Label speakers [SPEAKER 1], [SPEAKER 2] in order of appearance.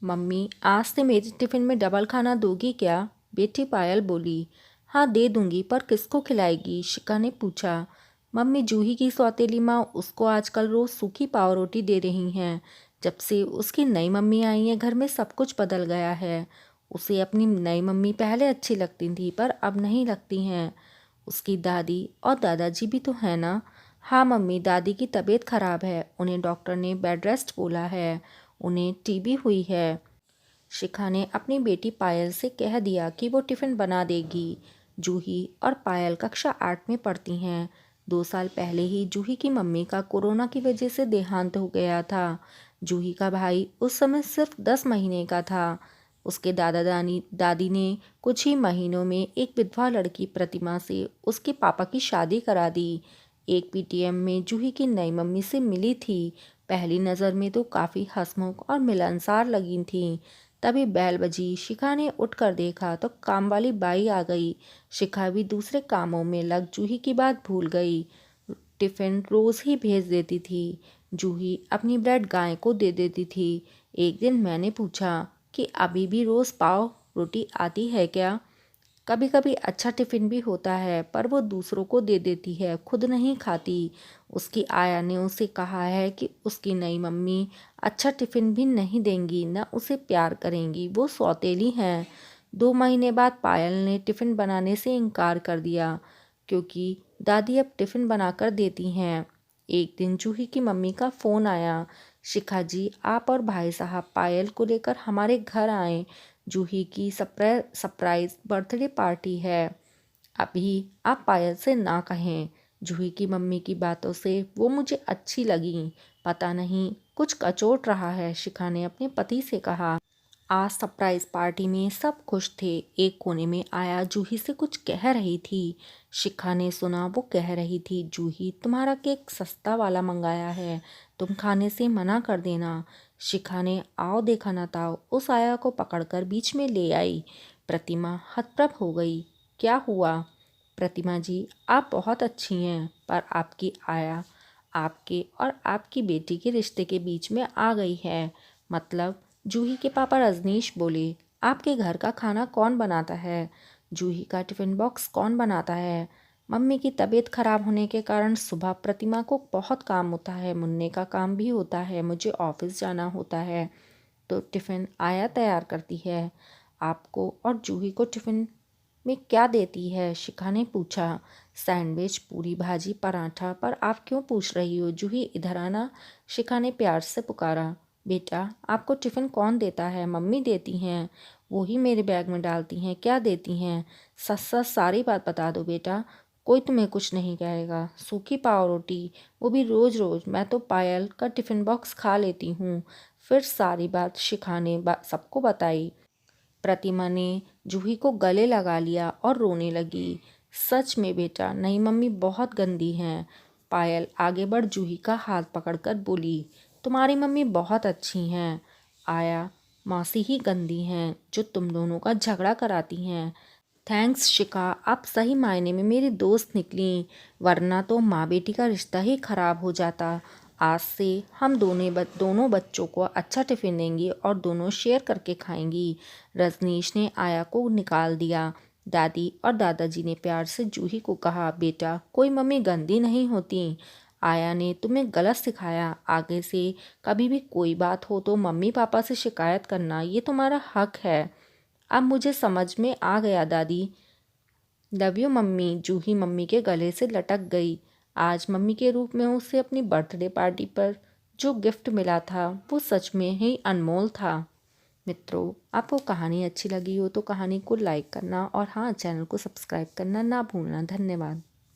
[SPEAKER 1] Mummy, आज से मेरे टिफ़िन में डबल खाना दोगी क्या? बेटी पायल बोली। हाँ दे दूंगी, पर किसको खिलाएगी? शिखा ने पूछा। मम्मी, जूही की सौतेली माँ उसको आजकल रोज़ सूखी पाव रोटी दे रही हैं। जब से उसकी नई मम्मी आई है घर में सब कुछ बदल गया है। उसे अपनी नई मम्मी पहले अच्छी लगती थी पर अब नहीं लगती हैं। उसकी दादी और दादाजी भी तो हैं ना? हाँ मम्मी, दादी की तबीयत खराब है, उन्हें डॉक्टर ने बेड रेस्ट बोला है। उन्हें टीबी हुई है। शिखा ने अपनी बेटी पायल से कह दिया कि वो टिफ़िन बना देगी। जूही और पायल कक्षा 8 में पढ़ती हैं। 2 साल पहले ही जूही की मम्मी का कोरोना की वजह से देहांत हो गया था। जूही का भाई उस समय सिर्फ 10 महीने का था। उसके दादी ने कुछ ही महीनों में एक विधवा लड़की प्रतिमा से उसके पापा की शादी करा दी। एक पीटीएम में जूही की नई मम्मी से मिली थी। पहली नज़र में तो काफ़ी हंसमुख और मिलनसार लगी थी। तभी बैल बजी। शिखा ने उठकर देखा तो काम वाली बाई आ गई। शिखा भी दूसरे कामों में लग जूही की बात भूल गई। टिफ़िन रोज़ ही भेज देती थी। जूही अपनी ब्रेड गाय को दे देती थी। एक दिन मैंने पूछा कि अभी भी रोज़ पाव रोटी आती है क्या? कभी कभी अच्छा टिफ़िन भी होता है, पर वो दूसरों को दे देती है, खुद नहीं खाती। उसकी आया ने उसे कहा है कि उसकी नई मम्मी अच्छा टिफ़िन भी नहीं देंगी, न उसे प्यार करेंगी, वो सौतेली हैं। 2 महीने बाद पायल ने टिफ़िन बनाने से इनकार कर दिया, क्योंकि दादी अब टिफ़िन बनाकर देती हैं। एक दिन जूही की मम्मी का फ़ोन आया। शिखा जी, आप और भाई साहब पायल को लेकर हमारे घर आए। जूही की सरप्राइज बर्थडे पार्टी है। अभी आप पायल से ना कहें। जूही की मम्मी की बातों से वो मुझे अच्छी लगी। पता नहीं कुछ कचोट रहा है, शिखा ने अपने पति से कहा। आज सरप्राइज पार्टी में सब खुश थे। एक कोने में आया जूही से कुछ कह रही थी। शिखा ने सुना वो कह रही थी, जूही तुम्हारा केक सस्ता वाला मंगाया है, तुम खाने से मना कर देना। शिखा ने आओ देखा ना ताओ उस आया को पकड़कर बीच में ले आई। प्रतिमा हतप्रभ हो गई। क्या हुआ? प्रतिमा जी, आप बहुत अच्छी हैं, पर आपकी आया आपके और आपकी बेटी के रिश्ते के बीच में आ गई है। मतलब? जूही के पापा रजनीश बोले, आपके घर का खाना कौन बनाता है? जूही का टिफ़िन बॉक्स कौन बनाता है? मम्मी की तबीयत खराब होने के कारण सुबह प्रतिमा को बहुत काम होता है, मुन्ने का काम भी होता है, मुझे ऑफिस जाना होता है, तो टिफ़िन आया तैयार करती है। आपको और जूही को टिफ़िन में क्या देती है? शिखा ने पूछा। सैंडविच, पूरी भाजी, पराठा। पर आप क्यों पूछ रही हो? जूही इधर आना, शिखा ने प्यार से पुकारा। बेटा, आपको टिफ़िन कौन देता है? मम्मी देती हैं, वो ही मेरे बैग में डालती हैं। क्या देती हैं? सच सच सारी बात बता दो बेटा, कोई तुम्हें कुछ नहीं कहेगा। सूखी पाव रोटी, वो भी रोज़ रोज़। मैं तो पायल का टिफ़िन बॉक्स खा लेती हूँ। फिर सारी बात शिखा ने सबको बताई। प्रतिमा ने जूही को गले लगा लिया और रोने लगी। सच में बेटा, नई मम्मी बहुत गंदी हैं। पायल आगे बढ़ जूही का हाथ पकड़कर बोली, तुम्हारी मम्मी बहुत अच्छी हैं। आया मौसी ही गंदी हैं, जो तुम दोनों का झगड़ा कराती हैं। थैंक्स शिखा, आप सही मायने में मेरी दोस्त निकली, वरना तो माँ बेटी का रिश्ता ही खराब हो जाता। आज से हम दोनों बच्चों को अच्छा टिफ़िन देंगी और दोनों शेयर करके खाएंगी। रजनीश ने आया को निकाल दिया। दादी और दादाजी ने प्यार से जूही को कहा, बेटा कोई मम्मी गंदी नहीं होती। आया ने तुम्हें गलत सिखाया। आगे से कभी भी कोई बात हो तो मम्मी पापा से शिकायत करना, ये तुम्हारा हक है। अब मुझे समझ में आ गया दादी। Love you mummy. Juhi mummy के गले से लटक गई। आज मम्मी के रूप में उसे अपनी बर्थडे पार्टी पर जो गिफ्ट मिला था वो सच में ही अनमोल था। मित्रों, आपको कहानी अच्छी लगी हो तो कहानी को लाइक करना और हाँ, चैनल को सब्सक्राइब करना ना भूलना। धन्यवाद।